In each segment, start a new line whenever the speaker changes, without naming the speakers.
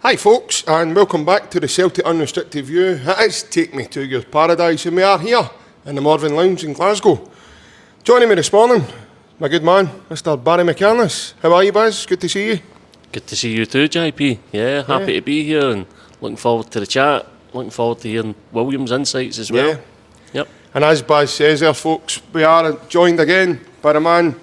Hi folks, and welcome back to the Celtic Unrestricted View. It is Take Me to Your Paradise, and we are here in the Morven Lounge in Glasgow. Joining me this morning, my good man, Mr. Barry McAllis. How are you, Baz? Good to see you.
Good to see you too, JP. Yeah, happy to be here and looking forward to the chat. Looking forward to hearing William's insights as well. Yep.
And as Baz says there, folks, we are joined again by a man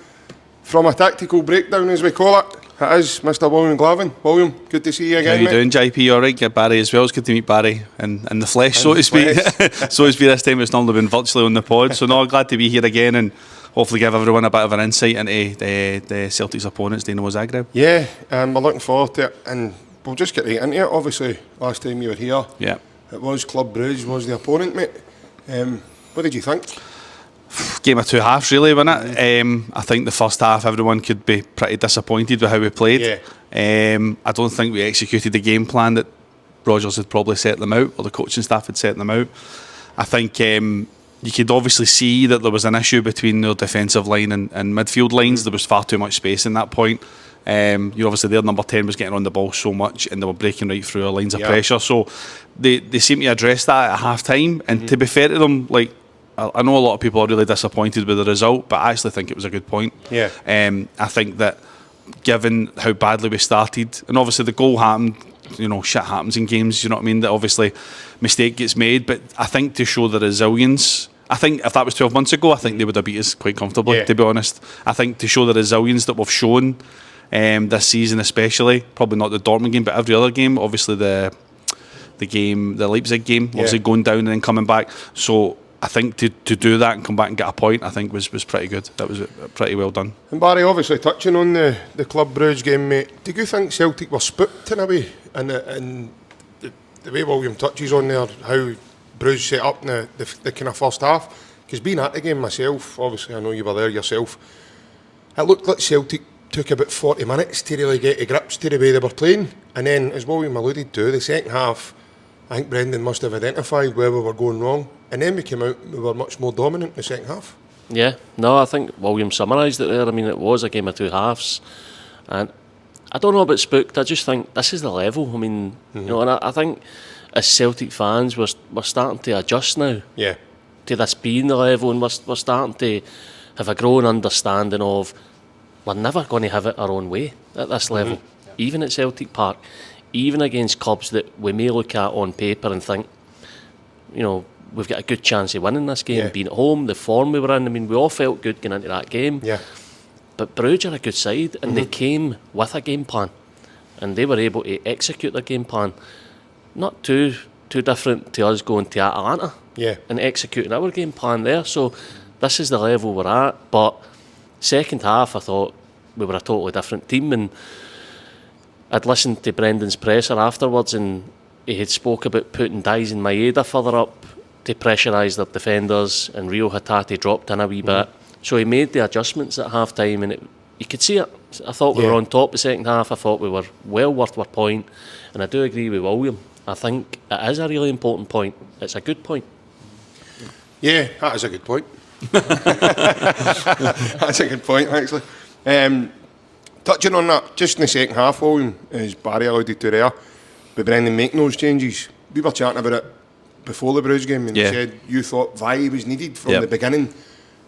from a tactical breakdown, as we call it. It is Mr. William Glavin. William, good to see you again,
How you doing, JP? All right, get Barry as well. It's good to meet Barry in the flesh, so to speak. So to speak, this time it's normally been virtually on the pod. So no, glad to be here again and hopefully give everyone a bit of an insight into the Celtic's opponents, Dinamo Zagreb.
Yeah, we're looking forward to it, and we'll just get right into it. Obviously, last time you were here, it was Club Brugge was the opponent, mate. What did you think?
Game of two halves, really, wasn't it? I think the first half everyone could be pretty disappointed with how we played. I don't think we executed the game plan that Rodgers had probably set them out, or the coaching staff had set them out. I think you could obviously see that there was an issue between their defensive line and midfield lines. There was far too much space in that point. Obviously their number 10 was getting on the ball so much and they were breaking right through our lines of pressure. So they seem to address that at half time. And to be fair to them, like, I know a lot of people are really disappointed with the result, but I actually think it was a good point. I think that given how badly we started, and obviously the goal happened, shit happens in games, you know what I mean, that obviously mistake gets made, but I think to show the resilience, I think if that was 12 months ago, I think they would have beat us quite comfortably, to be honest. I think to show the resilience that we've shown this season especially, probably not the Dortmund game, but every other game, obviously the Leipzig game, obviously going down and then coming back, so I think to do that and come back and get a point, I think was pretty good. That was pretty well done.
And Barry, obviously touching on the Club Brugge game, mate, do you think Celtic were spooked in a way? And the way William touches on there, how Brugge set up in the kind of first half, because being at the game myself, obviously I know you were there yourself, it looked like Celtic took about 40 minutes to really get to grips to the way they were playing. And then, as William alluded to, the second half, I think Brendan must have identified where we were going wrong, and then we came out, we were much more dominant in the second half.
Yeah, no, I think William summarised it there. I mean, it was a game of two halves, and I don't know about spooked, I just think this is the level. I mean, and I think as Celtic fans, we're starting to adjust now to this being the level, and we're starting to have a growing understanding of we're never going to have it our own way at this level, even at Celtic Park. Even against clubs that we may look at on paper and think, we've got a good chance of winning this game, being at home, the form we were in. I mean, we all felt good going into that game. But Brugge are a good side, and they came with a game plan, and they were able to execute their game plan. Not too different to us going to Atalanta and executing our game plan there. So this is the level we're at. But second half, I thought we were a totally different team, and I'd listened to Brendan's presser afterwards, and he had spoke about putting Dice and Maeda further up to pressurise their defenders, and Rio Hatate dropped in a wee bit. So he made the adjustments at half time, and you could see it. I thought we were on top the second half. I thought we were well worth our point, and I do agree with William. I think it is a really important point. It's a good point.
Yeah, that is a good point. That's a good point, actually. Touching on that, just in the second half, William, as Barry alluded to there, with Brendan making those changes, we were chatting about it before the Brugge game, and you said you thought Vi was needed from the beginning.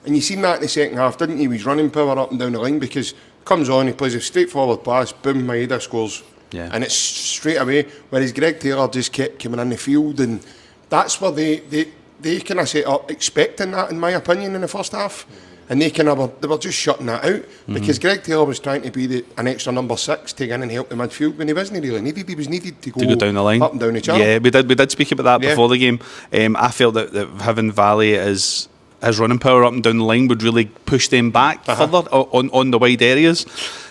And you seen that in the second half, didn't you? His running power up and down the line, because comes on, he plays a straightforward pass, boom, Maeda scores. And it's straight away, whereas Greg Taylor just kept coming in the field, and that's where they kind of set up expecting that, in my opinion, in the first half. And they were just shutting that out, because Greg Taylor was trying to be an extra number 6 to go in and help the midfield when he wasn't really needed. He was needed to go
down the line,
up and down the channel.
Yeah, we did speak about that before the game. I felt that having Valley as his running power up and down the line would really push them back further on the wide areas.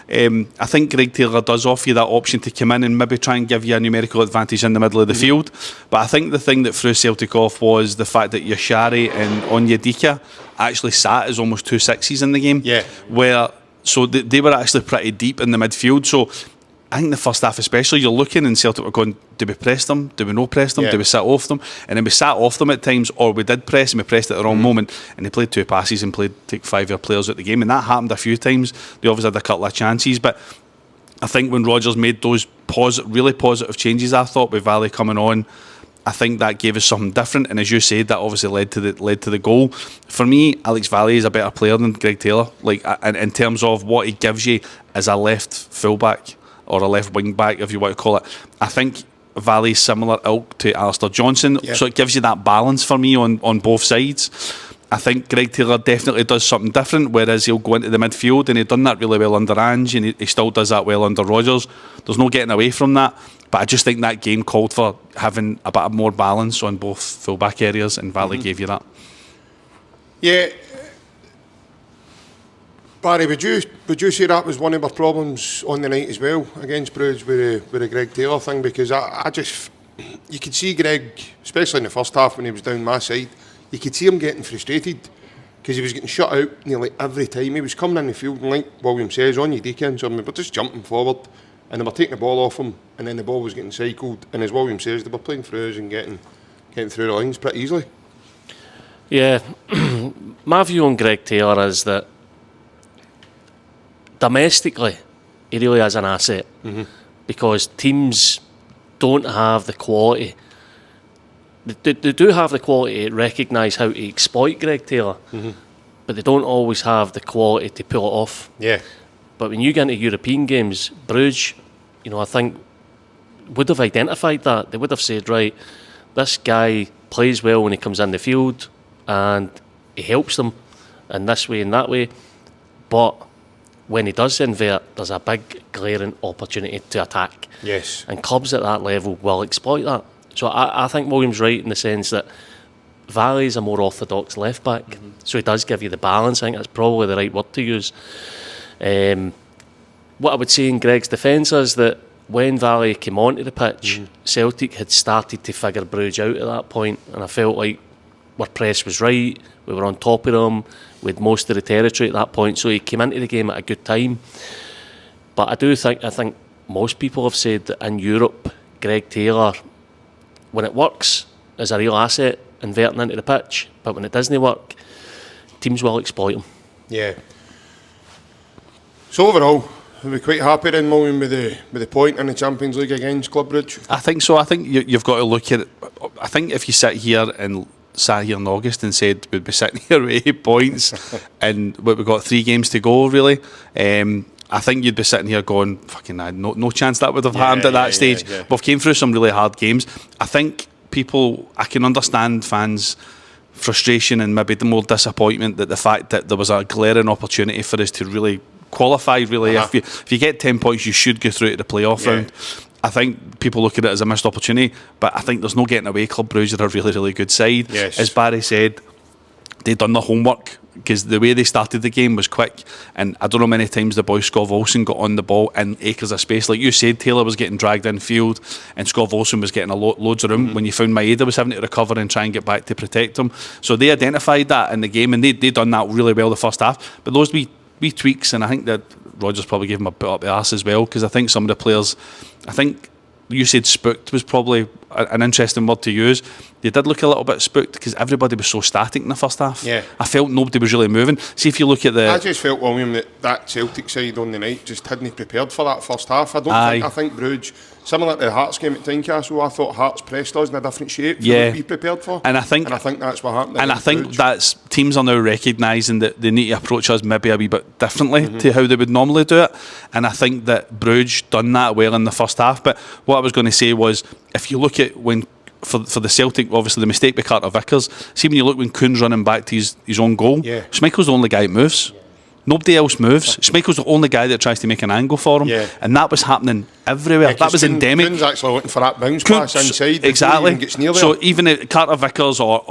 I think Greg Taylor does offer you that option to come in and maybe try and give you a numerical advantage in the middle of the field. But I think the thing that threw Celtic off was the fact that Yashari and Onyedika actually sat as almost 2 6s in the game. So they were actually pretty deep in the midfield. So I think the first half especially, you're looking and Celtic were going, do we press them? Do we no press them? Do we sit off them? And then we sat off them at times, or we did press and we pressed at the wrong moment, and they played 2 passes and take 5 of their players out the game, and that happened a few times. They obviously had a couple of chances, but I think when Rodgers made those really positive changes, I thought with Valley coming on, I think that gave us something different. And as you said, that obviously led to the goal. For me, Alex Valley is a better player than Greg Taylor. Like in terms of what he gives you as a left fullback or a left wing back, if you want to call it. I think Valley's similar ilk to Alistair Johnson, so it gives you that balance for me on both sides. I think Greg Taylor definitely does something different, whereas he'll go into the midfield, and he'd done that really well under Ange, and he still does that well under Rodgers. There's no getting away from that, but I just think that game called for having a bit of more balance on both full-back areas, and Valley gave you that.
Yeah. Barry, would you say that was one of our problems on the night as well against Bruges with the Greg Taylor thing? Because I just, you could see Greg, especially in the first half when he was down my side, you could see him getting frustrated because he was getting shut out nearly every time. He was coming in the field and, like William says, on your deacon, so they were just jumping forward and they were taking the ball off him, and then the ball was getting cycled, and as William says, they were playing through us and getting through the lines pretty easily.
Yeah, my view on Greg Taylor is that domestically, he really is an asset because teams don't have the quality. They do have the quality to recognise how to exploit Greg Taylor, but they don't always have the quality to pull it off.
Yeah.
But when you get into European games, Bruges, I think, would have identified that. They would have said, right, this guy plays well when he comes in the field and he helps them in this way and that way. But when he does invert, there's a big glaring opportunity to attack.
Yes.
And clubs at that level will exploit that. So I think William's right in the sense that Valley's a more orthodox left back, so he does give you the balance. I think that's probably the right word to use. What I would say in Greg's defence is that when Valley came onto the pitch, Celtic had started to figure Bruges out at that point, and I felt like our press was right, we were on top of them, we had most of the territory at that point, so he came into the game at a good time. But I think most people have said that in Europe, Greg Taylor, when it works, is a real asset inverting into the pitch, but when it doesn't work, teams will exploit him.
Yeah. So overall, are we quite happy then, William, with the point in the Champions League against Club Brugge?
I think so. I think you've got to look at it. I think if you sat here in August and said we'd be sitting here with 8 points and we've got 3 games to go, really, I think you'd be sitting here going, fucking no chance that would have happened at that stage.
Yeah.
We've came through some really hard games. I think I can understand fans' frustration and maybe the more disappointment that the fact that there was a glaring opportunity for us to really qualify, really. If you get 10 points, you should go through to the playoff round. I think people look at it as a missed opportunity, but I think there's no getting away. Club Brugge are a really, really good side.
Yes.
As Barry said, they'd done their homework because the way they started the game was quick, and I don't know many times the boy Scov Olsen got on the ball in acres of space. Like you said, Taylor was getting dragged in field and Scov Olsen was getting loads of room. When you found Maeda was having to recover and try and get back to protect him. So they identified that in the game, and they done that really well the first half. But those wee tweaks, and I think that Rodgers probably gave him a bit up the arse as well, because I think some of the players, I think you said spooked was probably an interesting word to use. They did look a little bit spooked because everybody was so static in the first half.
Yeah.
I felt nobody was really moving. See, if you look at
I just felt, William, that Celtic side on the night just hadn't prepared for that first half. I think Bruges, similar to the Hearts game at Tynecastle, I thought Hearts pressed us in a different shape than we prepared for.
And I think
that's what happened.
And I think that's teams are now recognising that they need to approach us maybe a wee bit differently to how they would normally do it. And I think that Bruges done that well in the first half. But what I was going to say was, if you look at when for the Celtic, obviously the mistake by Carter Vickers, see when you look when Kuhn's running back to his own goal, Schmeichel's the only guy that moves. Nobody else moves. Schmeichel's the only guy that tries to make an angle for him, and that was happening everywhere. That was endemic.
Kuhn's actually looking for that bounce pass inside.
Exactly.
Even gets near there.
So even Carter Vickers or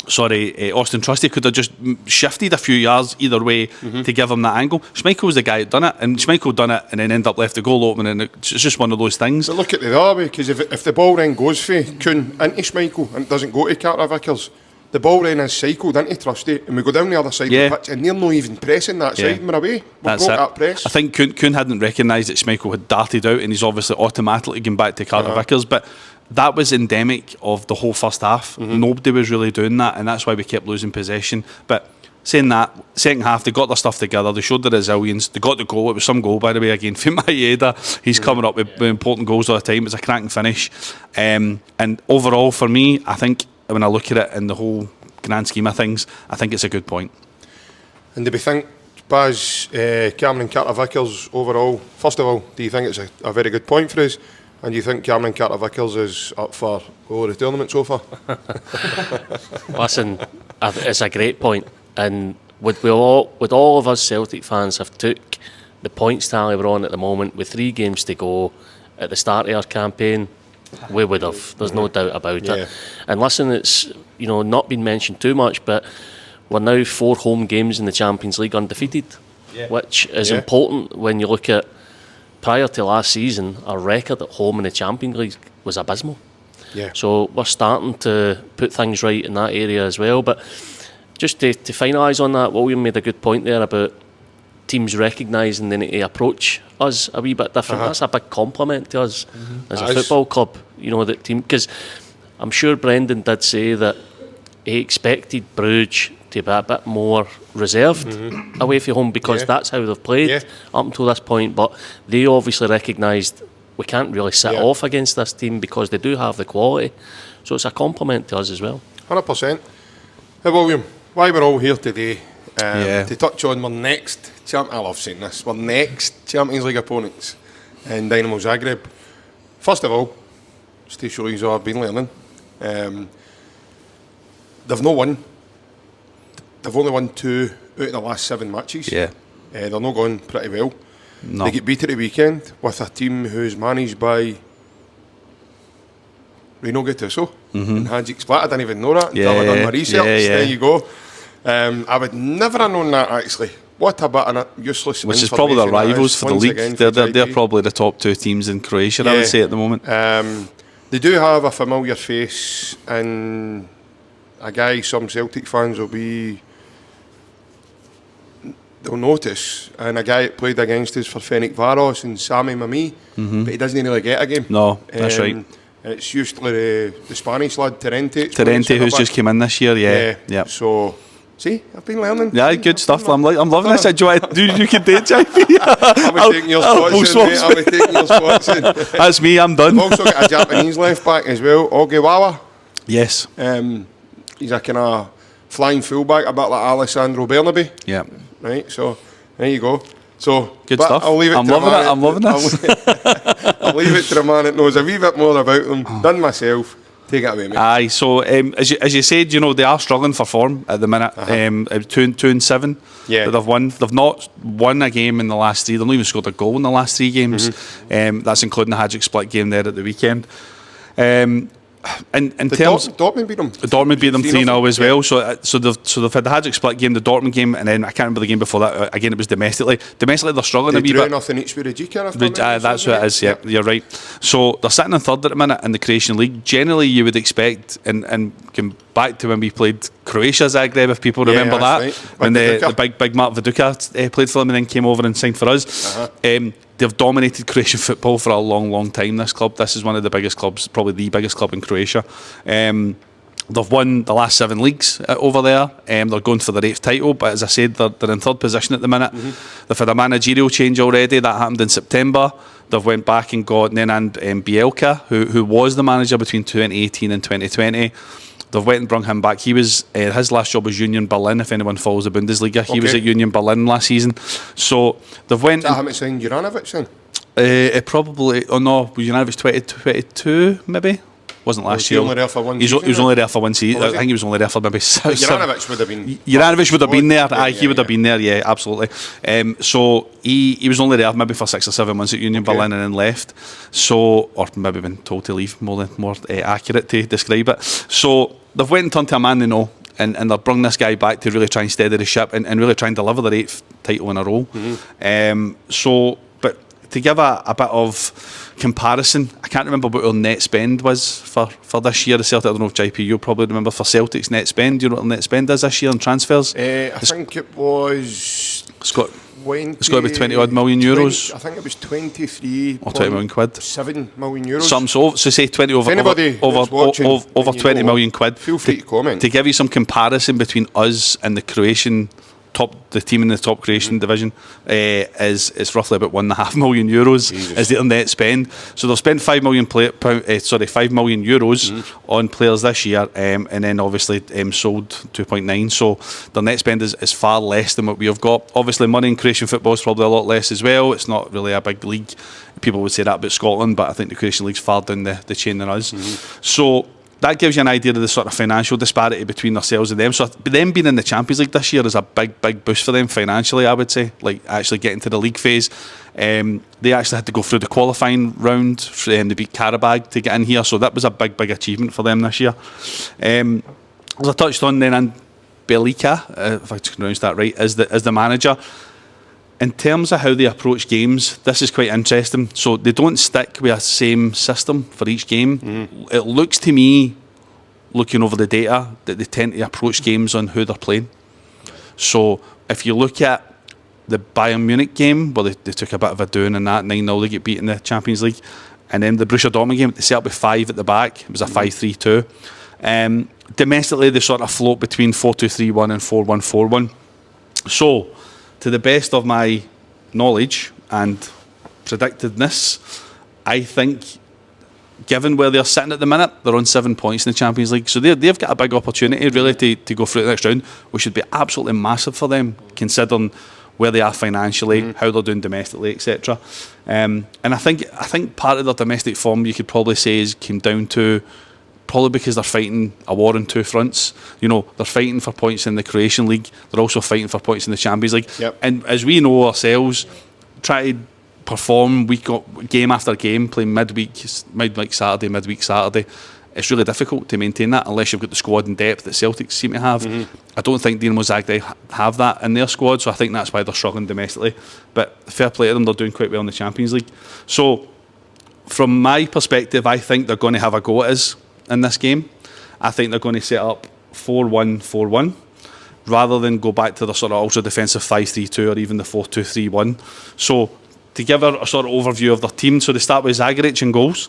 Austin Trusty could have just shifted a few yards either way to give him that angle. Schmeichel was the guy that done it, and Schmeichel done it and then ended up left the goal open, and it's just one of those things.
But look at the other way, because if the ball then goes for Kuhn into Schmeichel and it doesn't go to Carter Vickers, the ball then is cycled into Trusty, and we go down the other side of the pitch, and they're not even pressing that side, and we're away. We broke that press.
I think Kuhn hadn't recognised that Schmeichel had darted out, and he's obviously automatically gone back to Carter Vickers, but that was endemic of the whole first half. Nobody was really doing that, and that's why we kept losing possession. But saying that, second half, they got their stuff together, they showed their resilience, they got the goal. It was some goal, by the way, again, from Maeda. He's coming up with important goals all the time. It was a cracking finish. And overall, for me, I think, when I look at it in the whole grand scheme of things, I think it's a good point.
And do we think, Baz, Cameron Carter-Vickers overall, first of all, do you think it's a very good point for us? And do you think Cameron Carter-Vickers is up for the tournament so far?
Listen, it's a great point. And would all of us Celtic fans have took the points tally we're on at the moment with 3 games to go at the start of our campaign, we would have. There's no doubt about it. And listen, it's not been mentioned too much, but we're now 4 home games in the Champions League undefeated, which is important when you look at prior to last season, our record at home in the Champions League was abysmal. So we're starting to put things right in that area as well. But just to finalise on that, William made a good point there about teams recognising they need to approach us a wee bit different. That's a big compliment to us as a football club. That team, because I'm sure Brendan did say that he expected Bruges to be a bit more reserved away from home because that's how they've played up until this point. But they obviously recognised we can't really sit off against this team because they do have the quality. So it's a compliment to us as well.
100%. Hey William, why we're all here today, to touch on our next I love saying this, our next Champions League opponents in Dinamo Zagreb. First of all, just to show you what I've been learning, they've not won. They've only won 2 out of the last 7 matches. They're not going pretty well.
No.
They get beat at the weekend with a team who's managed by Rino Gattuso and Hadzik Split. I didn't even know that until I done my research. There you go. I would never have known that, actually. What a bit of useless
Which is probably the rivals for the league. They're probably the top 2 teams in Croatia, I would say, at the moment.
They do have a familiar face, and a guy some Celtic fans they'll notice, and a guy that played against us for Fenwick Varos and Sammy Mami, but he doesn't really get a game.
No, that's right.
It's usually the Spanish lad,
Terente, who's just came in this year,
So, see, I've been learning.
Yeah, good stuff. I'm loving this. You can do it, JP.
I'll be taking your spots in, mate. I'll be taking your spots in.
That's me, I'm done.
We've also got a Japanese left back as well, Ogewawa.
Yes.
He's a kind of flying fullback, a bit like Alessandro Bernabe.
Yeah.
Right, so there you go. So
good stuff.
I'll leave it
I'm loving this.
I'll leave it to the man that knows a wee bit more about them than myself. Take it away, mate.
Aye, so as you said, they are struggling for form at the minute. 2-7 that they've won. They've not won a game in the last 3. They've not even scored a goal in the last 3 games. That's including the Hadzik Split game there at the weekend. In terms,
Dortmund beat them.
Dortmund beat them 3-0 as well. So they've had the Hadzik Split game, the Dortmund game, and then I can't remember the game before that. Again, it was domestically. Domestically, they're struggling a wee bit.
Nothing each with the G-Car.
That's what it is. Yeah, you're right. So they're sitting in 3rd at the minute in the Croatian league. Generally, you would expect, and going back to when we played Croatia Zagreb, if people remember that, right. When the big Mark Viduka played for them and then came over and signed for us. They've dominated Croatian football for a long time, this club. This is one of the biggest clubs, probably the biggest club in Croatia. They've won the last 7 leagues over there. They're going for their 8th title, but as I said, they're in 3rd position at the minute. They've had a managerial change already. That happened in September. They've went back and got Nenad Bielka, who was the manager between 2018 and 2020. They've went and brought him back. He was his last job was Union Berlin. If anyone follows the Bundesliga, he was at Union Berlin last season. So they've went.
Is that how much signed Juranovic then?
It probably. Oh no, Juranovic 2022 maybe. Wasn't last year.
He was only there for 1 season.
He was only there for 1 season. I think he was only there for maybe 6.
Juranovic would have been.
Juranovic would have been there. He would have been there. Yeah, absolutely. So he was only there maybe for 6 or 7 months at Union Berlin and then left. So, or maybe been told to leave. More accurate to describe it. So they've went and turned to a man they know. And they've brought this guy back to really try and steady the ship and really try and deliver their 8th title in a row. But to give a bit of comparison, I can't remember what our net spend was for this year. The Celtic, I don't know if JP, you'll probably remember for Celtic's net spend. Do you know what our net spend is this year on transfers?
I think it was.
Scott. It's got to be 20 odd million euros.
I think it was 23
or 20 million quid.
7 million euros.
So say 20 over
Anybody
over 20 million quid.
Feel free to comment.
To give you some comparison between us and the team in the top Croatian division, is roughly about €1.5 million is their net spend. So they'll spend €5 million on players this year, and then obviously sold 2.9. So their net spend is far less than what we have got. Obviously, money in Croatian football is probably a lot less as well. It's not really a big league. People would say that about Scotland, but I think the Croatian league's far down the chain than us. So that gives you an idea of the sort of financial disparity between ourselves and them. So them being in the Champions League this year is a big boost for them financially, I would say. Like actually getting to the league phase. They actually had to go through the qualifying round. They beat Karabag to get in here. So that was a big achievement for them this year. As I touched on then, and Belica, if I pronounced that right, is the manager. In terms of how they approach games, this is quite interesting. So they don't stick with a same system for each game. It looks to me, looking over the data, that they tend to approach games on who they're playing. So if you look at the Bayern Munich game, well, they took a bit of a doing in that, 9-0, they get beat in the Champions League. And then the Borussia Dortmund game, they set up with 5 at the back. It was a 5-3-2. Domestically, they sort of float between 4-2-3-1 and 4-1-4-1. So, to the best of my knowledge and predictedness, I think, given where they're sitting at the minute, they're on 7 points in the Champions League. So they've got a big opportunity, really, to go through the next round, which should be absolutely massive for them, considering where they are financially, how they're doing domestically, etc. And I think part of their domestic form, you could probably say, came down to probably because they're fighting a war on two fronts. You know, they're fighting for points in the Croatian League. They're also fighting for points in the Champions League.
Yep.
And as we know ourselves, try to perform game after game, playing midweek Saturday, midweek Saturday. It's really difficult to maintain that unless you've got the squad and depth that Celtics seem to have. I don't think Dinamo Zagreb have that in their squad, so I think that's why they're struggling domestically. But fair play to them, they're doing quite well in the Champions League. So, from my perspective, I think they're going to have a go at us in this game. I think they're going to set up 4-1-4-1 rather than go back to the sort of ultra defensive 5-3-2 or even the 4-2-3-1. So to give a sort of overview of their team, so they start with Zagreb in goals.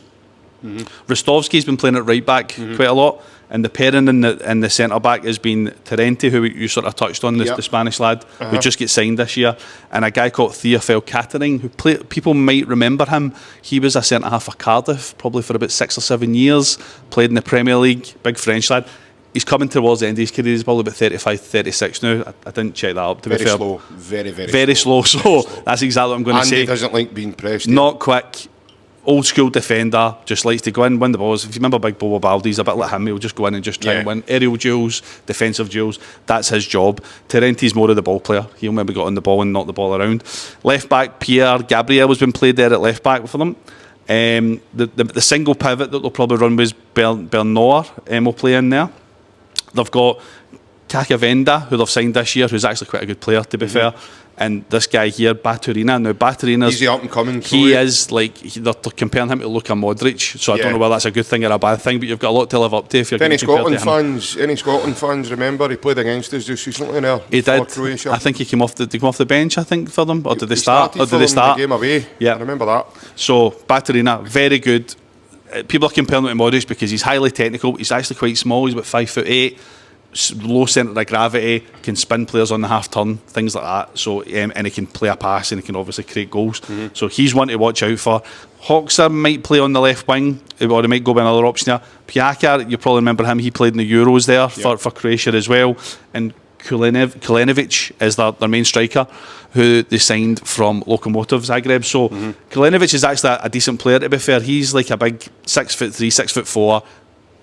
Rostovski's been playing at right back quite a lot, and the pairing in the centre back has been Terenti, who you sort of touched on, the Spanish lad who just gets signed this year, and a guy called Theophile Catering, who people might remember him. He was a centre half for Cardiff probably for about 6 or 7 years, played in the Premier League, big French lad. He's coming towards the end of his career. He's probably about 35, 36 now. I didn't check that up, to be fair.
Slow. Very
slow. So that's exactly what I'm going to say.
Andy doesn't like being pressed.
Not quick. Old school defender, just likes to go in, win the balls. If you remember Big Bobo Baldi, he's a bit like him. He'll just go in and just try and win aerial duels, defensive duels. That's his job. Terenti's more of the ball player. He'll maybe get on the ball and knock the ball around. Left back, Pierre Gabriel has been played there at left back for them. The single pivot that they'll probably run was Bernard will play in there. They've got Kakavenda, who they've signed this year, who's actually quite a good player, to be fair. And this guy here, Baturina. Now, Baturina's...
He's the up-and-coming pro.
He is, like... They're comparing him to Luka Modric, so I don't know whether that's a good thing or a bad thing, but you've got a lot to live up to if you're going to compare to him.
Any Scotland fans remember he played against us just recently now?
He did.
Croatia.
I think he came off the bench, I think, for them. Or did they start?
Or did they start? The game away.
Yeah.
I remember that.
So, Baturina, very good. People are comparing him to Modric because he's highly technical. He's actually quite small. He's about 5'8". Low centre of gravity, can spin players on the half turn, things like that. So and he can play a pass and he can obviously create goals. So he's one to watch out for. Hoxha might play on the left wing, or he might go by another option there. Pjaka, you probably remember him, he played in the Euros there for Croatia as well. And Kulenovic is their main striker, who they signed from Lokomotiv Zagreb. So Kulenovic is actually a decent player, to be fair. He's like a big 6'3", 6'4".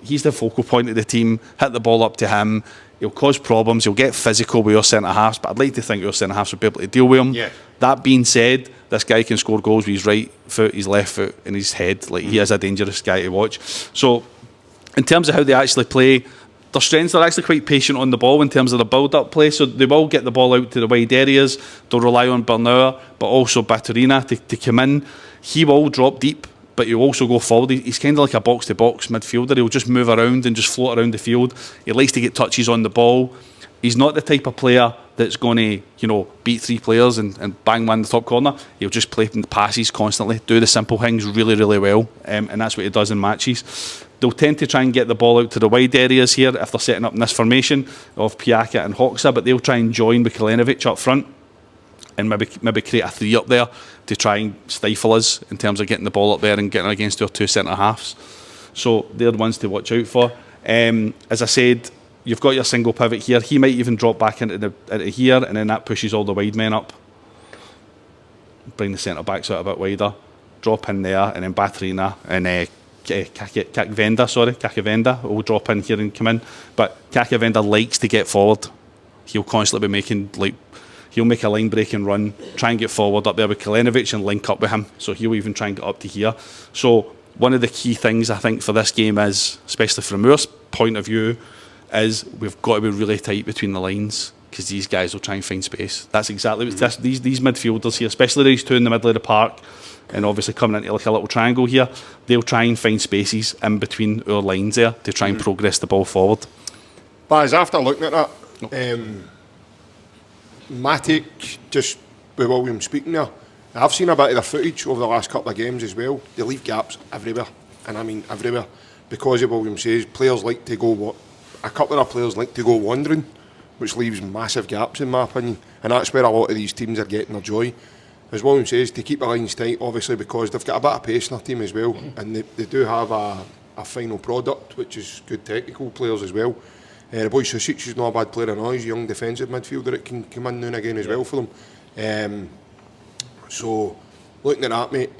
He's the focal point of the team. Hit the ball up to him. He'll cause problems. He'll get physical with your centre-halves, but I'd like to think your centre-halves would be able to deal with him. Yeah. That being said, this guy can score goals with his right foot, his left foot and his head. Like he is a dangerous guy to watch. So in terms of how they actually play, their strengths are actually quite patient on the ball in terms of the build-up play. So they will get the ball out to the wide areas. They'll rely on Bernauer, but also Baturina to come in. He will drop deep, but he'll also go forward. He's kind of like a box-to-box midfielder. He'll just move around and just float around the field. He likes to get touches on the ball. He's not the type of player that's going to, you know, beat 3 players and bang one in the top corner. He'll just play the passes constantly, do the simple things really, really well, and that's what he does in matches. They'll tend to try and get the ball out to the wide areas here if they're setting up in this formation of Piaka and Hoxha, but they'll try and join with Kalinovic up front and maybe create a 3 up there to try and stifle us in terms of getting the ball up there and getting against our 2 centre-halves. So they're the ones to watch out for. As I said, you've got your single pivot here. He might even drop back into here, and then that pushes all the wide men up. Bring the centre-backs out a bit wider. Drop in there, and then Batrina and Kakavenda will drop in here and come in. But Kakavenda likes to get forward. He'll constantly be making, like, he'll make a line-breaking run, try and get forward up there with Kalinovic and link up with him. So he'll even try and get up to here. So one of the key things, I think, for this game is, especially from our point of view, is we've got to be really tight between the lines because these guys will try and find space. That's exactly what these midfielders here, especially these 2 in the middle of the park, and obviously coming into like a little triangle here, they'll try and find spaces in between our lines there to try and progress the ball forward.
But as after looking at that, Matic, just with William speaking there, I've seen a bit of the footage over the last couple of games as well. They leave gaps everywhere, and I mean everywhere, because of William says players like to go. A couple of our players like to go wandering, which leaves massive gaps in my opinion, and that's where a lot of these teams are getting their joy. As William says, to keep the lines tight, obviously, because they've got a bit of pace in their team as well, and they do have a final product, which is good technical players as well. The boy Susic is not a bad player at all. He's a young defensive midfielder that can come in now and again as well for them. So, looking at that, mate,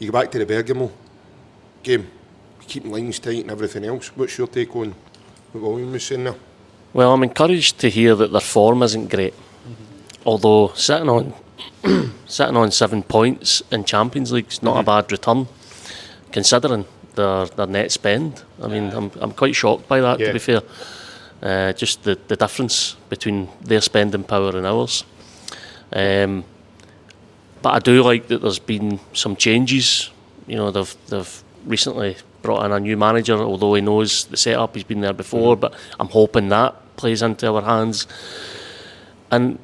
you go back to the Bergamo game, keeping lines tight and everything else. What's your take on what William was saying there?
Well, I'm encouraged to hear that their form isn't great. Although sitting on 7 points in Champions League is not a bad return, considering their net spend. I mean, I'm quite shocked by that, to be fair. Just the difference between their spending power and ours. But I do like that there's been some changes. You know, they've recently brought in a new manager, although he knows the setup, he's been there before, but I'm hoping that plays into our hands. And,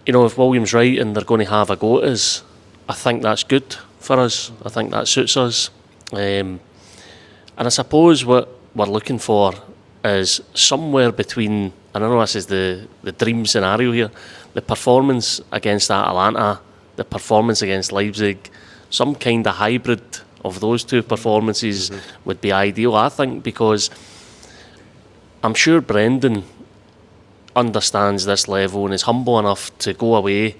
you know, if William's right and they're going to have a go at us, I think that's good for us. I think that suits us. And I suppose what we're looking for is somewhere between, and I know this is the dream scenario here, the performance against Atalanta, the performance against Leipzig, some kind of hybrid of those 2 performances would be ideal, I think, because I'm sure Brendan understands this level and is humble enough to go away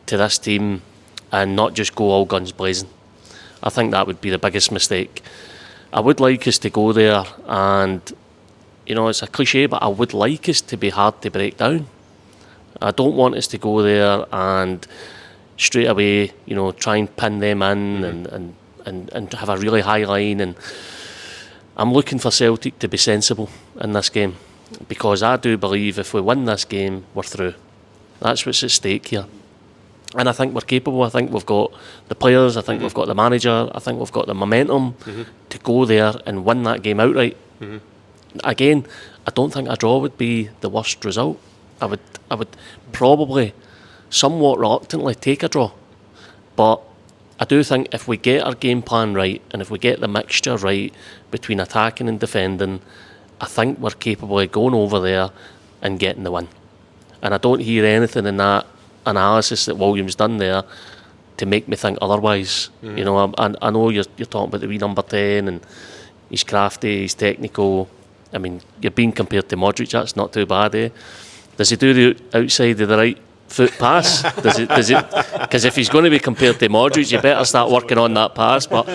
to this team and not just go all guns blazing. I think that would be the biggest mistake. I would like us to go there and, you know, it's a cliche, but I would like us to be hard to break down. I don't want us to go there and straight away, you know, try and pin them in and have a really high line. And I'm looking for Celtic to be sensible in this game, because I do believe if we win this game, we're through. That's what's at stake here. And I think we're capable. I think we've got the players, I think we've got the manager, I think we've got the momentum to go there and win that game outright. Again, I don't think a draw would be the worst result. I would probably somewhat reluctantly take a draw. But I do think if we get our game plan right and if we get the mixture right between attacking and defending, I think we're capable of going over there and getting the win. And I don't hear anything in that analysis that William's done there to make me think otherwise. You know, I know you're talking about the wee number 10 and he's crafty, he's technical. I mean, you're being compared to Modric, that's not too bad, eh? Does he do the outside of the right foot pass? Does it? Because if he's going to be compared to Modric, you better start working on that pass. But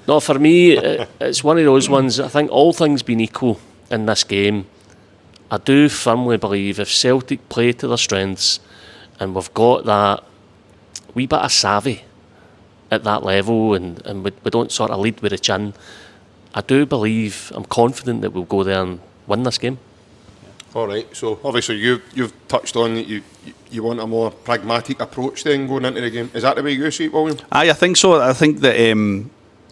no, for me, it's one of those ones. I think all things being equal in this game, I do firmly believe if Celtic play to their strengths and we've got that wee bit of savvy at that level and we don't sort of lead with a chin, I do believe, I'm confident that we'll go there and win this game.
All right, so obviously you've touched on that you want a more pragmatic approach then going into the game. Is that the way you see it, William?
I think so. I think that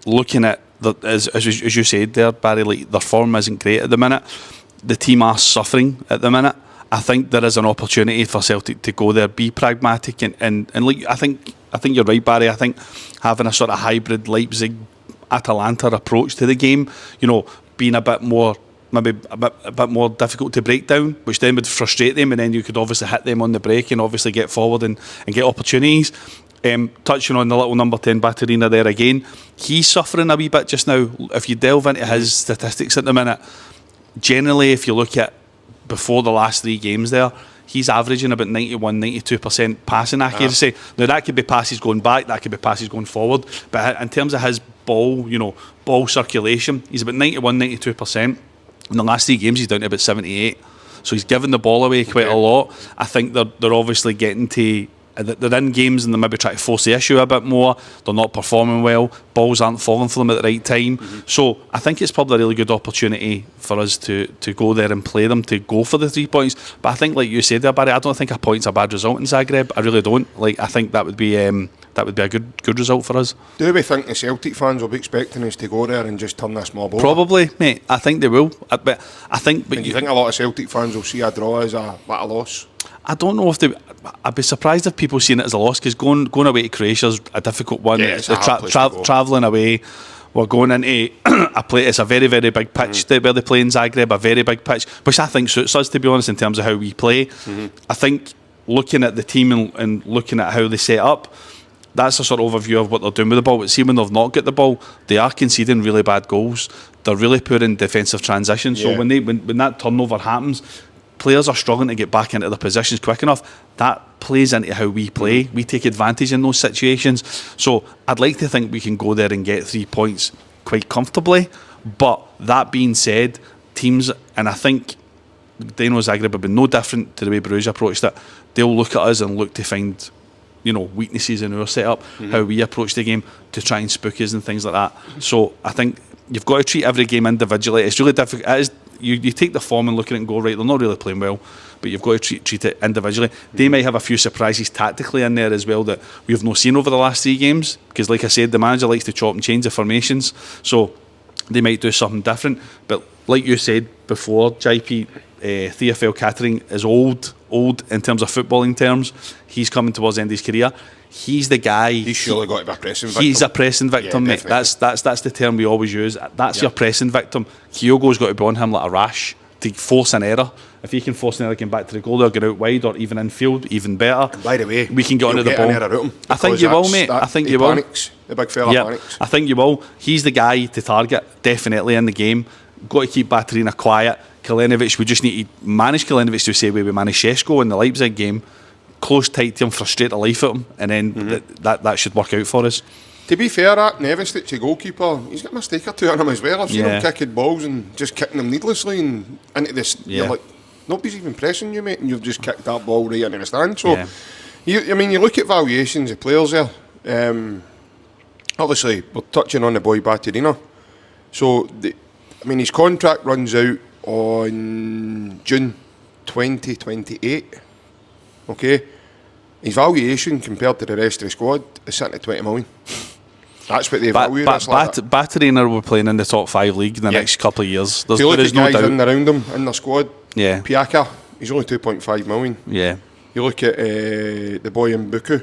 looking at, as you said there, Barry, like their form isn't great at the minute. The team are suffering at the minute. I think there is an opportunity for Celtic to go there, be pragmatic, and like I think you're right, Barry. I think having a sort of hybrid Leipzig Atalanta approach to the game, you know, being a bit more, maybe a bit more difficult to break down, which then would frustrate them, and then you could obviously hit them on the break and obviously get forward and get opportunities. Touching on the little number 10 Baturina there again, he's suffering a wee bit just now. If you delve into his statistics at the minute, generally if you look at before the last 3 games there, he's averaging about 91-92% passing accuracy. Now that could be passes going back, that could be passes going forward, but in terms of his ball, you know, ball circulation, he's about 91-92%. In the last 3 games he's down to about 78, so he's given the ball away quite a lot. I think they're obviously getting to, they're in games and they're maybe trying to force the issue a bit more. They're not performing well. Balls aren't falling for them at the right time. So I think it's probably a really good opportunity for us to go there and play them, to go for the 3 points. But I think, like you said there, Barry, I don't think a point's a bad result in Zagreb. I really don't. Like, I think that would be a good result for us.
Do we think the Celtic fans will be expecting us to go there and just turn this mob over?
Probably, mate. I think they will. But I think. But
you think a lot of Celtic fans will see a draw as a loss?
I don't know if they. I'd be surprised if people seen it as a loss, because going away to Croatia is a difficult one.
Yeah, it's
travelling away. We're going into a play. It's a very, very big pitch where they play in Zagreb. A very big pitch, which I think suits us, to be honest, in terms of how we play. I think looking at the team and looking at how they set up, that's a sort of overview of what they're doing with the ball. But see, when they've not got the ball, they are conceding really bad goals. They're really poor in defensive transition. So when that turnover happens, players are struggling to get back into their positions quick enough. That plays into how we play. We take advantage in those situations. So I'd like to think we can go there and get 3 points quite comfortably. But that being said, teams, and I think Dinamo Zagreb have been no different to the way Bruges approached it. They'll look at us and look to find, you know, weaknesses in our setup, how we approach the game, to try and spook us and things like that. So I think you've got to treat every game individually. It's really difficult. You take the form and look at it and go, right, they're not really playing well, but you've got to treat it individually. They might have a few surprises tactically in there as well that we've not seen over the last 3 games, because like I said, the manager likes to chop and change the formations, so they might do something different. But like you said before, JP, Theophile Catering is old in terms of footballing terms. He's coming towards the end of his career. He's the guy.
He's surely got to be a pressing victim.
He's a pressing victim, mate. That's the term we always use. That's your pressing victim. Kyogo's got to be on him like a rash to force an error. If he can force an error, getting back to the goal, they'll get out wide or even infield, even better.
And by the way,
we can get onto the ball.
I
think you will, mate. I think you will.
The big fella panics.
I think you will. He's the guy to target, definitely, in the game. Got to keep Baturina quiet. Kalinovic, we just need to manage Kalinovic to the same way we managed Šeško in the Leipzig game. Close tight to him, frustrate the life out of him, and then that should work out for us.
To be fair, that Nevestic, the goalkeeper, he's got a mistake or two on him as well. I've seen him kicking balls and just kicking them needlessly and into this. You're like, nobody's even pressing you, mate, and you've just kicked that ball right into the stand. So, you look at valuations of players there. Obviously, we're touching on the boy Baturina. So, his contract runs out on June 2028. Okay, his valuation compared to the rest of the squad is sitting at 20 million. That's what they value.
Baturina will be playing in the top 5 league in the next couple of years. There is no doubt.
In around him in their squad. Piaka, he's only 2.5 million.
Yeah.
You look at the boy in Buku,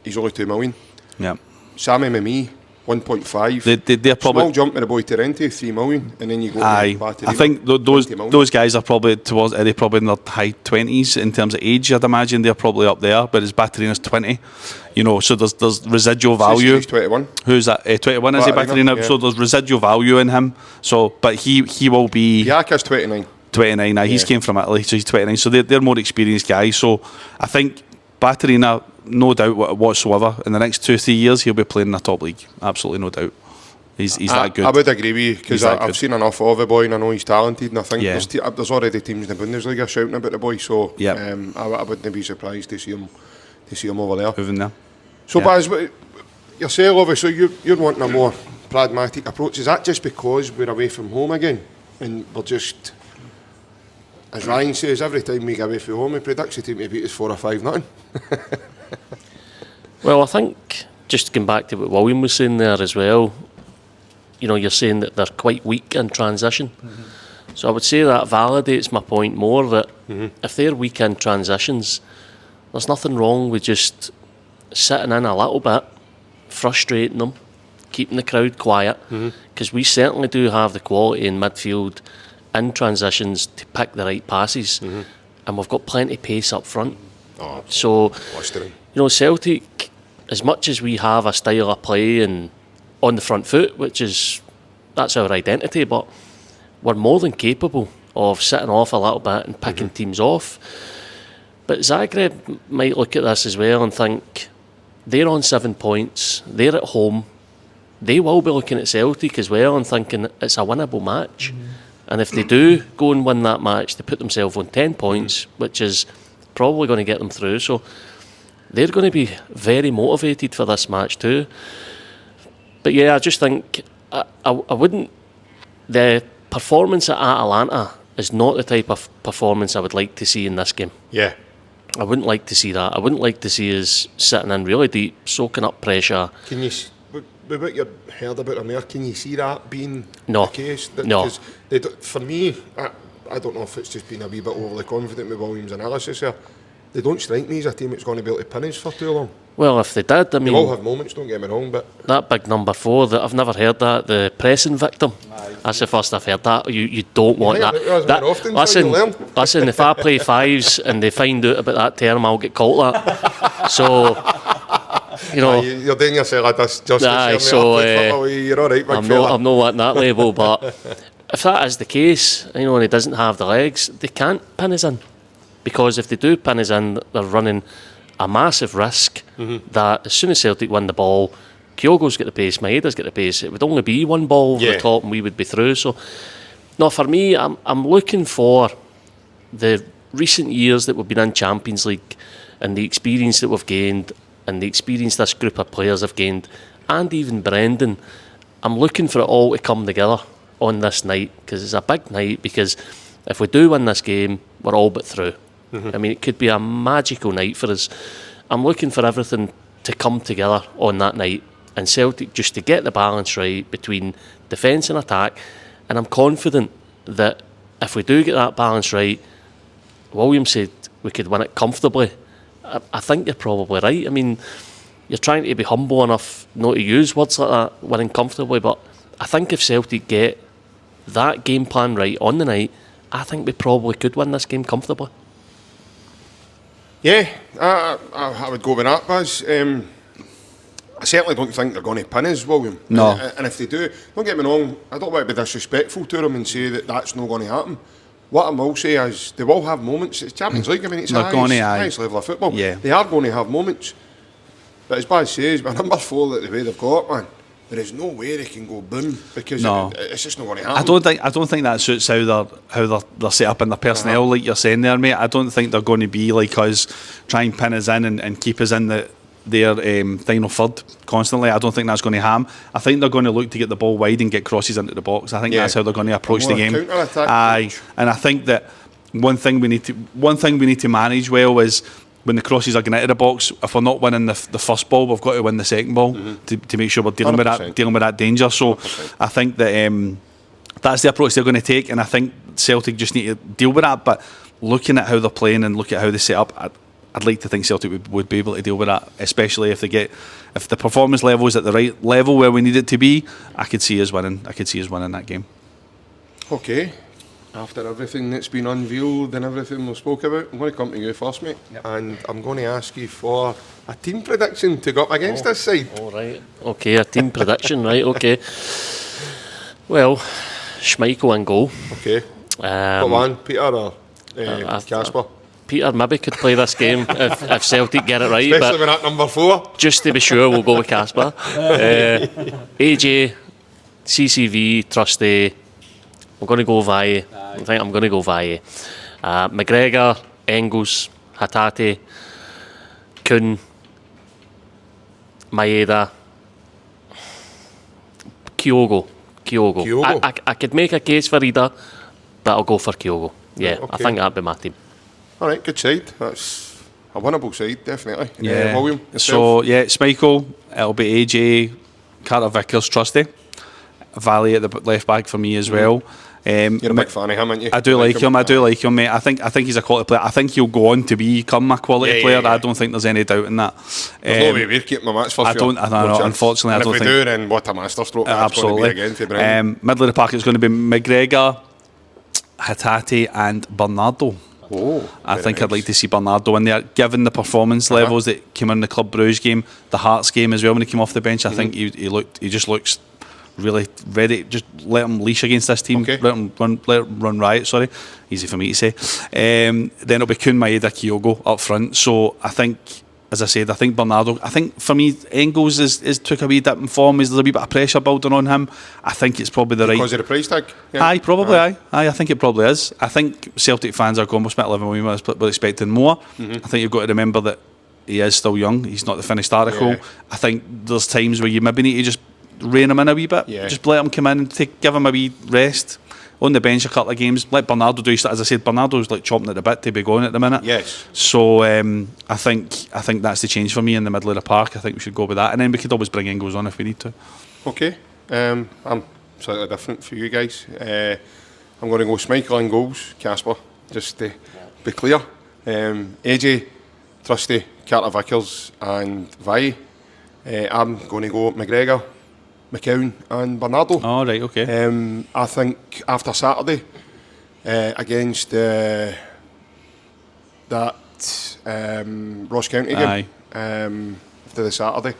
he's only 2 million.
Yeah.
Sammy Mimi, 1.5.
They're probably
small jump with the boy Terenti, 3 million, and then you go.
I think those guys are probably towards. They're probably in their high 20s in terms of age. I'd imagine they're probably up there. But his Baturina's 20. You know, so there's residual value.
He's 21.
Who's that? 21 is he, Baturina? So there's residual value in him. So, but he will be.
Piaka's 29.
29. Now he's came from Italy, so he's 29. So they're more experienced guys. So I think Baturina, no doubt whatsoever, in the next 2-3 years he'll be playing in the top league. Absolutely no doubt. He's that good.
I would agree with you, because I've seen enough of the boy and I know he's talented, and I think there's already teams in the Bundesliga shouting about the boy, so I wouldn't be surprised to see him over there.
Moving there.
So Baz, yourself obviously you're wanting a more pragmatic approach. Is that just because we're away from home again and we're just, as Ryan says, every time we get away from home he predicts the team to beat us 4 or 5-0?
Well, I think just going back to what William was saying there as well, you know, you're saying that they're quite weak in transition. So I would say that validates my point more, that if they're weak in transitions, there's nothing wrong with just sitting in a little bit, frustrating them, keeping the crowd quiet, because we certainly do have the quality in midfield in transitions to pick the right passes, and we've got plenty of pace up front. So, Celtic, as much as we have a style of play and on the front foot, that's our identity, but we're more than capable of sitting off a little bit and picking teams off. But Zagreb might look at this as well and think, they're on 7 points, they're at home, they will be looking at Celtic as well and thinking it's a winnable match. And if they do go and win that match, they put themselves on 10 points, which is probably going to get them through. So they're going to be very motivated for this match too. But yeah, I just think I wouldn't... The performance at Atalanta is not the type of performance I would like to see in this game.
Yeah.
I wouldn't like to see that. I wouldn't like to see us sitting in really deep, soaking up pressure.
Can you, with what you heard about them there, can you see that being
the
case?
No.
For me, I don't know if it's just been a wee bit overly confident with Williams' analysis here. They don't strike me as a team that's going to be able to pin us for too long.
Well, if they did, I mean...
They will have moments, don't get me wrong, but...
That big number 4, I've never heard that, the pressing victim. That's the first I've heard that. You don't want that. Listen, if I play fives and they find out about that term, I'll get caught that. So,
you're doing yourself a justice. You're all right,
I'm not at that level, but if that is the case, and he doesn't have the legs, they can't pin us in. Because if they do pin us in, they're running a massive risk that as soon as Celtic win the ball, Kyogo's got the pace, Maeda's got the pace, it would only be one ball over the top and we would be through. So, no, for me, I'm looking for the recent years that we've been in Champions League and the experience that we've gained and the experience this group of players have gained, and even Brendan. I'm looking for it all to come together on this night, because it's a big night, because if we do win this game, we're all but through. I mean, it could be a magical night for us. I'm looking for everything to come together on that night, and Celtic just to get the balance right between defence and attack. And I'm confident that if we do get that balance right, William said we could win it comfortably. I think you're probably right. I mean, you're trying to be humble enough not to use words like that, winning comfortably, but I think if Celtic get that game plan right on the night, I think we probably could win this game comfortably.
Yeah, I would go with that, Baz. I certainly don't think they're going to pin us, William.
No.
And if they do, don't get me wrong, I don't want to be disrespectful to them and say that that's not going to happen. What I will say is they will have moments. It's Champions League, I mean, it's the highest level of football.
Yeah.
They are going to have moments. But as Baz says, with number 4, the way they've got, man, there is no way they can go boom, because it's just not going to happen.
I don't think that suits how they're set up in their personnel, like you're saying there, mate. I don't think they're going to be like us, try and pin us in and keep us in their final third constantly. I don't think that's going to happen. I think they're going to look to get the ball wide and get crosses into the box. I think that's how they're going to approach the game. And I think that one thing we need to manage well is when the crosses are getting into the box, if we're not winning the first ball, we've got to win the second ball to make sure we're dealing with that danger. So 100%. I think that that's the approach they're going to take, and I think Celtic just need to deal with that. But looking at how they're playing and look at how they set up, I'd like to think Celtic would be able to deal with that, especially if the performance level is at the right level where we need it to be. I could see us winning that game.
Okay. After everything that's been unveiled and everything we've spoke about, I'm going to come to you first, mate. Yep. And I'm going to ask you for a team prediction to go up against this side.
All right. Okay, a team prediction, right, okay. Well, Schmeichel in goal.
Okay. What one, Peter or Casper?
Peter maybe could play this game if Celtic get it right.
Especially when at number 4.
Just to be sure, we'll go with Casper. AJ, CCV, Trusty. I'm going to go Valle. I think I'm going to go Valle. McGregor, Engels, Hatate, Kuhn, Maeda, Kyogo. I could make a case for either, but I'll go for Kyogo. Yeah, okay. I think that'd be my team.
All right, good side. That's a winnable side, definitely.
Yeah.
William,
so, Schmeichel, it'll be AJ, Carter Vickers, Trusty. Valle at the left back for me as well.
You're a big fan of him, aren't you?
I do like him, mate. I think he's a quality player. I think he'll go on to become a quality player. I don't think there's any doubt in that.
There's no way we're keeping him, that's for sure.
Unfortunately, I don't think.
If we do, then what a masterstroke that's going to be again to bring.
Middle of the pack, it's going to be McGregor, Hatate and Bernardo. I think I'd like to see Bernardo in there, given the performance levels that came in the Club Brugge game, the Hearts game as well when he came off the bench. I think he just looks really ready. Just let him leash against this team. Let him run riot. Sorry, easy for me to say. Then it'll be Kun, Maeda, Kyogo up front. So I think, as I said, I think Bernardo. I think for me, Engels is took a wee dip in form. There's a wee bit of pressure building on him. I think it's probably the
because of the price tag. Yeah.
Aye, probably. Aye. I think it probably is. I think Celtic fans are going with Smith 11. We're expecting more. I think you've got to remember that he is still young. He's not the finished article.
Yeah.
I think there's times where you maybe need to just rein him in a wee bit. Yeah. Just let him come in and give him a wee rest. On the bench a couple of games, let Bernardo do. As I said, Bernardo's like chomping at the bit to be going at the minute.
Yes.
So I think that's the change for me in the middle of the park. I think we should go with that, and then we could always bring Engels on if we need to.
Okay. I'm slightly different for you guys. I'm going to go Schmeichel in goals, Casper, just to be clear. AJ, Trusty, Carter Vickers, and Vai. I'm going to go McGregor, McCown and Bernardo.
Oh, right, okay.
I think after Saturday against that Ross County game, after the Saturday,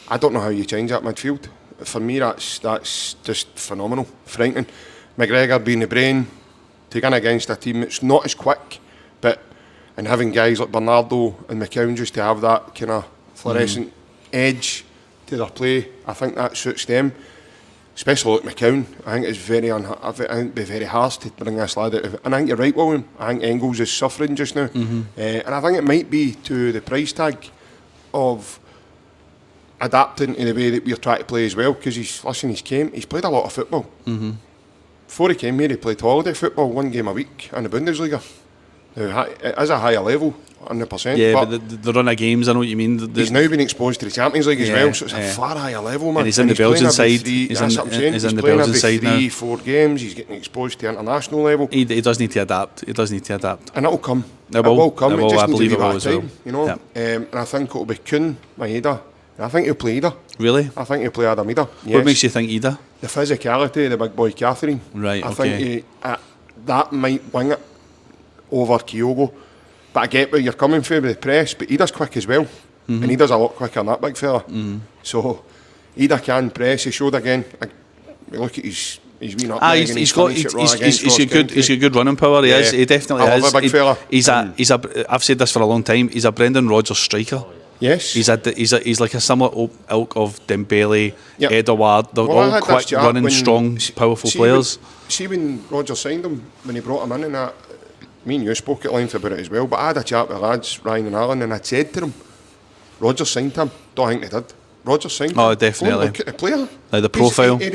I don't know how you change that midfield. For me, that's just phenomenal, frightening. McGregor being the brain, taking against a team that's not as quick, and having guys like Bernardo and McCown just to have that kind of fluorescent edge to their play, I think that suits them. Especially like McCown, I think it's I think it'd be very harsh to bring this lad out of it. And I think you're right, William. I think Engels is suffering just now, and I think it might be to the price tag of adapting to the way that we're trying to play as well. Because he's played a lot of football. Before he came here, he played holiday football, 1 game a week in the Bundesliga. Now, it is a higher level, 100%.
Yeah, but the run of games, I know what you mean.
He's now been exposed to the Champions League as well, so it's a far higher level, man.
And he's in the Belgian side.
He's in the Belgian side now. 3-4 games, he's getting exposed to international level.
He does need to adapt. And
it'll come.
It will
come.
It just
I
believe it will
as well. You know?
Yeah.
And I think it'll be Kun, Maeda. And I think he'll play Ida.
Really?
I think he'll play Adam Ida. Yes.
What makes you think Ida?
The physicality of the big boy Catherine.
Right,
I think that might wing it over Kyogo. But I get where you're coming from with the press, but Ida's quick as well. And Ida's a lot quicker than that big fella. So Ida can press. He showed again. Look at his wee nutmeg. He's
got good running power. He is. He definitely is.
I love a big fella.
I've said this for a long time. He's a Brendan Rodgers striker.
Yes.
He's like a similar ilk of Dembele, Edouard. They're all quick, running, strong, powerful players.
See when Rodgers signed him, when he brought him in and that, me and you spoke at length about it as well, but I had a chat with lads, Ryan and Alan, and I said to them, Rodgers signed him. Don't think they did. Rodgers signed him.
Oh, definitely.
Look at the player.
Like the profile.
He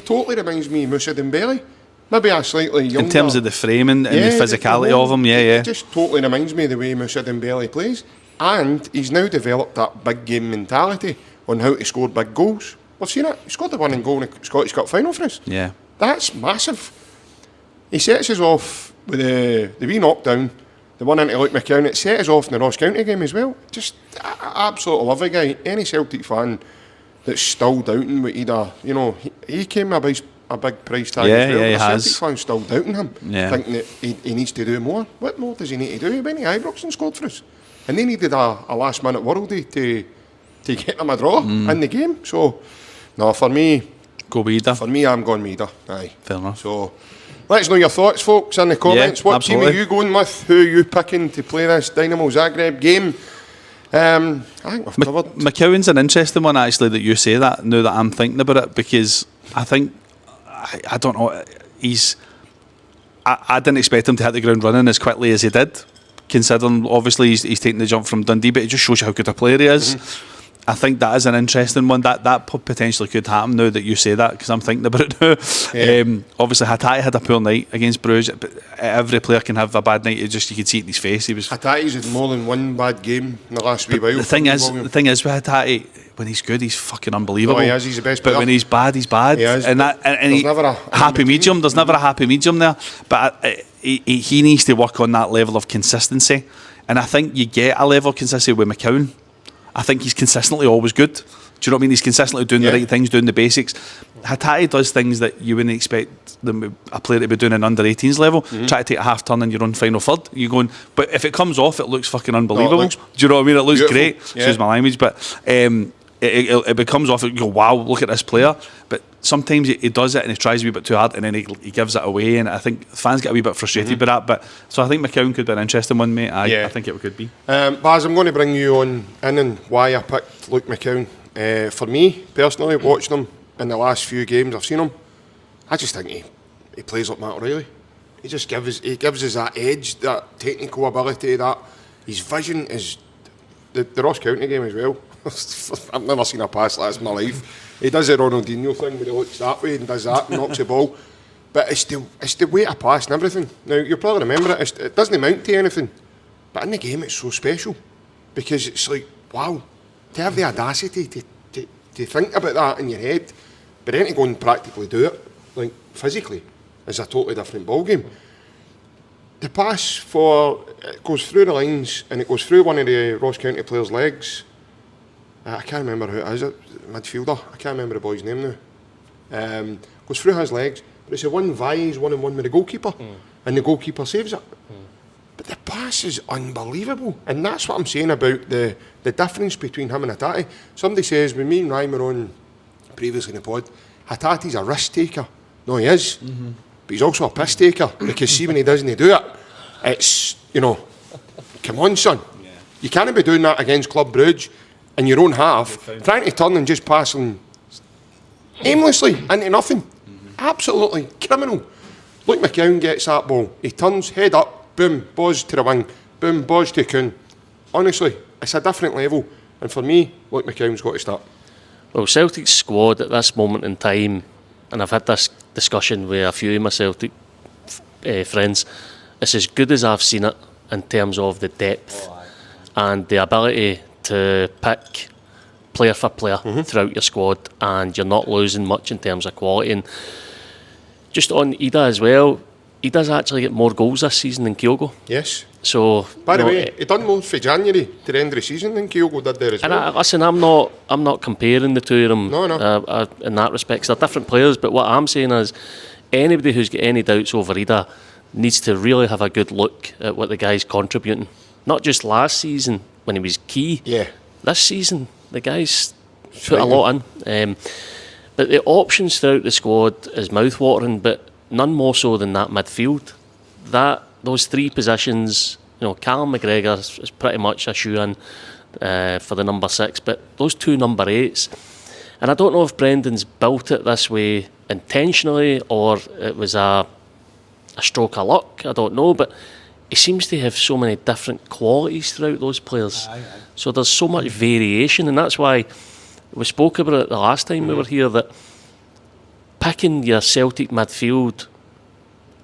totally reminds me of Moussa Dembele. Maybe a slightly younger.
In terms of the framing and the physicality of him,
It just totally reminds me of the way Moussa Dembele plays. And he's now developed that big game mentality on how to score big goals. We've seen it. He scored the winning goal in the Scottish Cup final for us.
Yeah.
That's massive. He sets us off with the wee knockdown, the one into Luke McCown. It set us off in the Ross County game as well. Just I absolutely love the guy. Any Celtic fan that's still doubting what he came a big price tag as well.
Yeah, he
the
has.
Celtic fans still doubting him, thinking that he needs to do more. What more does he need to do? He went to Ibrox and scored for us. And they needed a last minute worldie to get them a draw in the game. So, no, for me,
go Maeda.
For me, I'm going Maeda. Aye.
Fair enough.
So, let us know your thoughts, folks, in the comments. What team are you going with? Who are you picking to play this Dinamo Zagreb game? I think we've covered.
McCowan's an interesting one, actually, that you say that, now that I'm thinking about it, because I think, I don't know, I didn't expect him to hit the ground running as quickly as he did, considering obviously he's taking the jump from Dundee, but it just shows you how good a player he is. I think that is an interesting one. That potentially could happen now that you say that, because I'm thinking about it now. Obviously, Hatate had a poor night against Bruges, but every player can have a bad night. You could see it in his face.
Hatate's had more than one bad game in the last wee while.
The thing is with Hatate, when he's good, he's fucking unbelievable.
Oh, he is. He's the best
But
player.
when he's bad, he's bad.
He is,
and
but there's never a
happy
in-between.
medium. There's never a happy medium there. But he needs to work on that level of consistency. And I think you get a level of consistency with McCowan. I think he's consistently always good. Do you know what I mean? He's consistently doing the right things, doing the basics. Hatate does things that you wouldn't expect a player to be doing in under 18s level. Try to take a half turn in your own final third. You're going, but if it comes off, it looks fucking unbelievable.
looks
Do you know what I mean? It looks
beautiful.
great.
Yeah.
Excuse my language, but it becomes off. You go, wow, look at this player. But sometimes he does it and he tries a wee bit too hard and then he gives it away. And I think fans get a wee bit frustrated by that. But so I think McCowan could be an interesting one, mate. I think it could be.
Baz, I'm going to bring you on in and why I picked Luke McCowan. For me, personally, watching him in the last few games I've seen him, I just think he plays like Matt O'Reilly. He just gives us that edge, that technical ability, that his vision is the Ross County game as well. I've never seen a pass like this in my life. He does the Ronaldinho thing where he looks that way and does that and knocks the ball. But it's the way to pass and everything. Now, you'll probably remember it. It doesn't amount to anything. But in the game, it's so special. Because it's like, wow, to have the audacity to think about that in your head, but then to go and practically do it, like physically, is a totally different ballgame. The pass it goes through the lines and it goes through one of the Ross County players' legs. I can't remember who it is, midfielder. I can't remember the boy's name now. Goes through his legs, but it's a one vies, 1-on-1 with the goalkeeper, and the goalkeeper saves it. But the pass is unbelievable, and that's what I'm saying about the difference between him and Hatate. Somebody says, when me and Ryan were on previously in the pod, Hatate's a risk taker. No, he is, but he's also a piss taker, because see when he doesn't do it, it's, come on son. Yeah. You can't be doing that against Club Brugge in your own half, trying to turn and just passing aimlessly into nothing. Absolutely criminal. Luke McCowan gets that ball, he turns, head up, boom, balls to the wing, boom, balls to Kuhn. Honestly, it's a different level, and for me, Luke McCowan's got to start.
Well, Celtic's squad at this moment in time, and I've had this discussion with a few of my Celtic friends, it's as good as I've seen it in terms of the depth and the ability to pick player for player throughout your squad, and you're not losing much in terms of quality. And just on Ida as well, he does actually get more goals this season than Kyogo.
Yes.
So
by the way, he done more for January to the end of the season than Kyogo did there as well.
Listen, I'm not comparing the two of them.
No.
In that respect, they're different players. But what I'm saying is, anybody who's got any doubts over Ida needs to really have a good look at what the guy's contributing. Not just last season when he was key.
Yeah.
This season, the guy's put a lot in. But the options throughout the squad is mouth-watering, but none more so than that midfield. Those three positions, Callum McGregor is pretty much a shoe-in for the number 6, but those two number 8s, and I don't know if Brendan's built it this way intentionally or it was a stroke of luck, I don't know, but he seems to have so many different qualities throughout those players. So there's so much variation, and that's why we spoke about it the last time we were here, that picking your Celtic midfield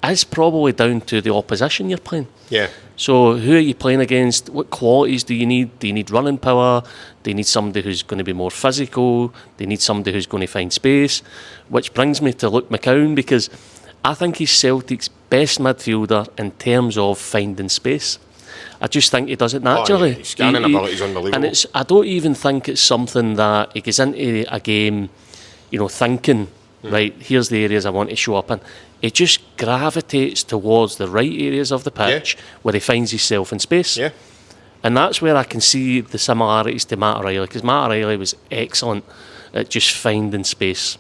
is probably down to the opposition you're playing.
Yeah.
So who are you playing against? What qualities do you need? Do you need running power? Do you need somebody who's going to be more physical? Do you need somebody who's going to find space? Which brings me to Luke McCowan, because I think he's Celtic's best midfielder in terms of finding space. I just think he does it naturally.
His scanning ability is unbelievable.
And I don't even think it's something that he goes into a game, thinking, right, here's the areas I want to show up in. He just gravitates towards the right areas of the pitch where he finds himself in space.
Yeah.
And that's where I can see the similarities to Matt O'Reilly, because Matt O'Reilly was excellent at just finding space.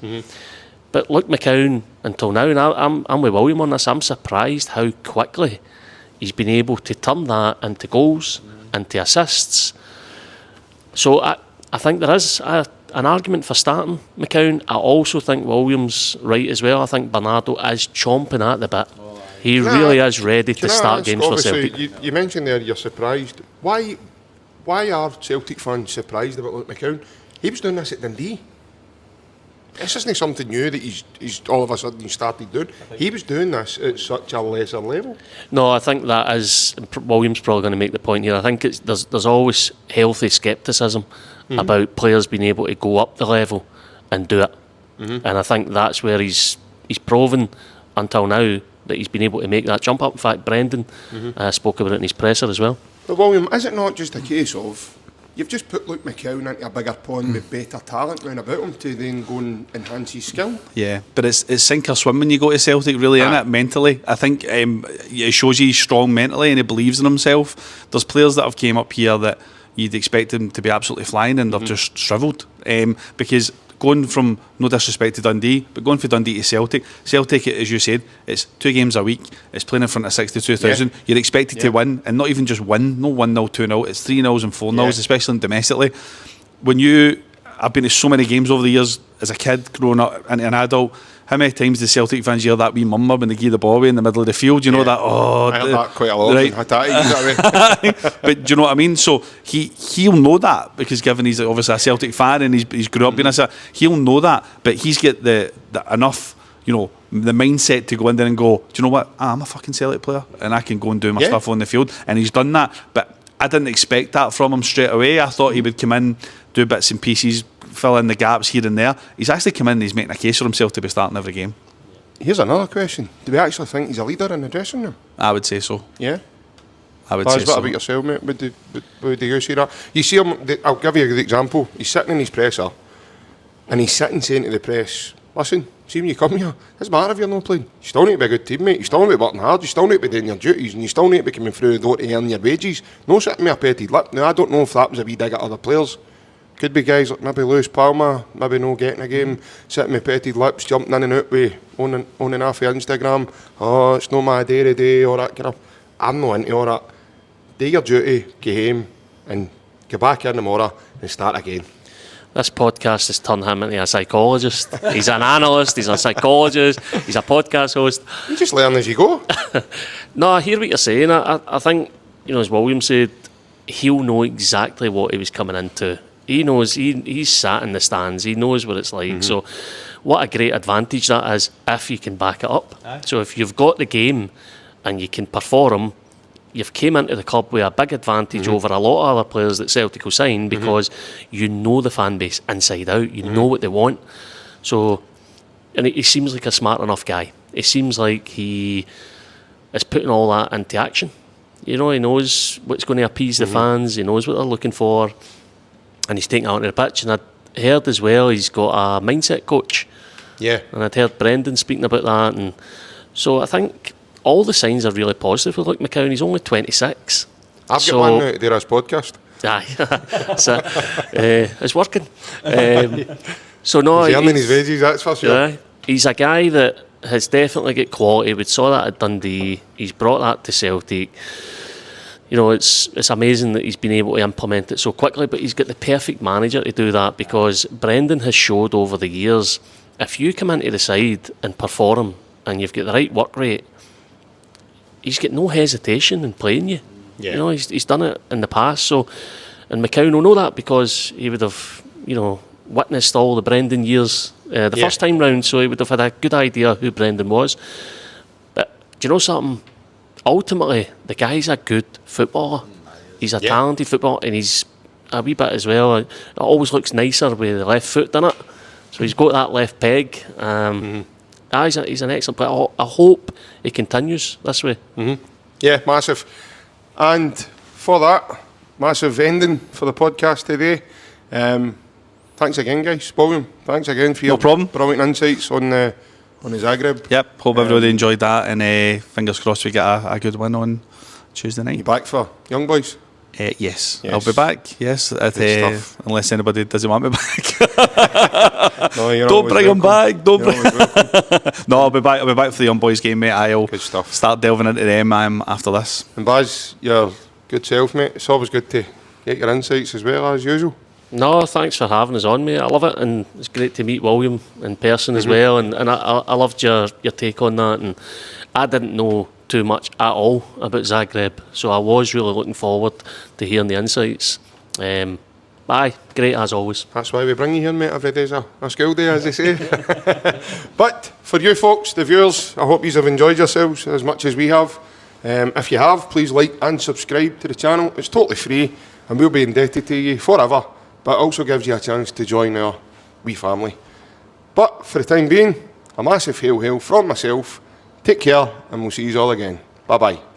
But Luke McCowan, until now, and I'm with William on this, I'm surprised how quickly he's been able to turn that into goals, into assists. So I think there is an argument for starting McCowan. I also think William's right as well. I think Bernardo is chomping at the bit. He really is ready to start games for Celtic.
You mentioned there you're surprised. Why are Celtic fans surprised about Luke McCowan? He was doing this at Dundee. This isn't something new that he's all of a sudden started doing. He was doing this at such a lesser level.
No, I think that is Williams probably going to make the point here. I think there's always healthy scepticism about players being able to go up the level and do it, and I think that's where he's proven until now that he's been able to make that jump up. In fact, Brendan spoke about it in his presser as well.
But William, is it not just a case of you've just put Luke McCown into a bigger pond with better talent round about him to then go and enhance his skill?
Yeah, but it's sink or swim when you go to Celtic, really, isn't it? Mentally, I think it shows you he's strong mentally and he believes in himself. There's players that have came up here that you'd expect them to be absolutely flying and they've just shrivelled, because going from, no disrespect to Dundee, but going from Dundee to Celtic, as you said, it's 2 games a week, it's playing in front of 62,000, you're expected to win, and not even just win, no 1-0, 2-0, it's 3-0s and 4-0s, especially domestically. I've been to so many games over the years, as a kid, growing up, and an adult. How many times do Celtic fans hear that wee mummer when they give the ball away in the middle of the field? You know that? Oh,
I heard that quite a lot.
Right. But do you know what I mean? So he'll know that, because given he's obviously a Celtic fan and he's grew up being he'll know that. But he's got the enough, the mindset to go in there and go, do you know what? I'm a fucking Celtic player and I can go and do my stuff on the field. And he's done that. But I didn't expect that from him straight away. I thought he would come in, do bits and pieces, fill in the gaps here and there. He's actually come in and he's making a case for himself to be starting every game.
Here's another question. Do we actually think he's a leader in the dressing room?
I would say so.
Yeah?
I would
Baz,
say so.
what about yourself, mate? Would you see that? You see him, I'll give you a good example. He's sitting in his presser and he's sitting saying to the press, listen, see when you come here, it doesn't matter if you're not playing. You still need to be a good teammate, you still need to be working hard, you still need to be doing your duties, and you still need to be coming through the door to earn your wages. No sitting with a petted lip. Now, I don't know if that was a wee dig at other players. Could be guys like maybe Lewis Palmer, maybe no getting a game, sitting with petted lips, jumping in and out with on and off of Instagram. Oh, it's not my day today, all that kind of. I'm not into all that. Do your duty, go home, and go back in tomorrow and start again.
This podcast has turned him into a psychologist. He's an analyst, he's a psychologist, he's a podcast host.
You just learn as you go.
No, I hear what you're saying. I think, as William said, he'll know exactly what he was coming into. He knows, he's sat in the stands, he knows what it's like. So what a great advantage that is if you can back it up. So if you've got the game and you can perform, you've came into the club with a big advantage over a lot of other players that Celtic will sign, because you know the fan base inside out, you know what they want. So, and he seems like a smart enough guy. It seems like he is putting all that into action. He knows what's going to appease the fans, he knows what they're looking for, and he's taking it out to the pitch. And I heard as well he's got a mindset coach.
Yeah.
And I'd heard Brendan speaking about that. And so I think all the signs are really positive with Luke McCown. He's only 26.
I've got one out there as podcast.
Aye. So, it's working. So no,
he's earning his wages, that's for sure.
Yeah, he's a guy that has definitely got quality. We saw that at Dundee. He's brought that to Celtic. It's amazing that he's been able to implement it so quickly, but he's got the perfect manager to do that, because Brendan has showed over the years, if you come into the side and perform and you've got the right work rate, he's got no hesitation in playing you. Yeah. He's done it in the past. So, and McCown will know that, because he would have, witnessed all the Brendan years the first time round, so he would have had a good idea who Brendan was. But do you know something? Ultimately, the guy's a good footballer. He's a talented footballer, and he's a wee bit as well. It always looks nicer with the left foot, doesn't it? So he's got that left peg. He's an excellent player. I hope he continues this way.
Yeah, massive. And for that, massive ending for the podcast today. Thanks again, guys. William, thanks again for your brilliant insights on the Zagreb.
Yep, hope everybody enjoyed that, and fingers crossed we get a good win on Tuesday night.
You back for Young Boys?
Yes, I'll be back. Yes, unless anybody doesn't want me back.
No,
don't bring him back. Don't bring. No, I'll be back. I'll be back for the Young Boys game, mate. I'll start delving into them after this.
And Baz, your good self, mate. It's always good to get your insights as well as usual.
No, thanks for having us on, mate. I love it, and it's great to meet William in person as well. And I loved your take on that. And I didn't know too much at all about Zagreb, so I was really looking forward to hearing the insights. Aye, great as always.
That's why we bring you here, mate. Every day's a school day, as they say. But for you folks, the viewers, I hope you have enjoyed yourselves as much as we have. If you have, please like and subscribe to the channel. It's totally free and we'll be indebted to you forever, but it also gives you a chance to join our wee family. But for the time being, a massive hail from myself. Take care and we'll see you all again. Bye bye.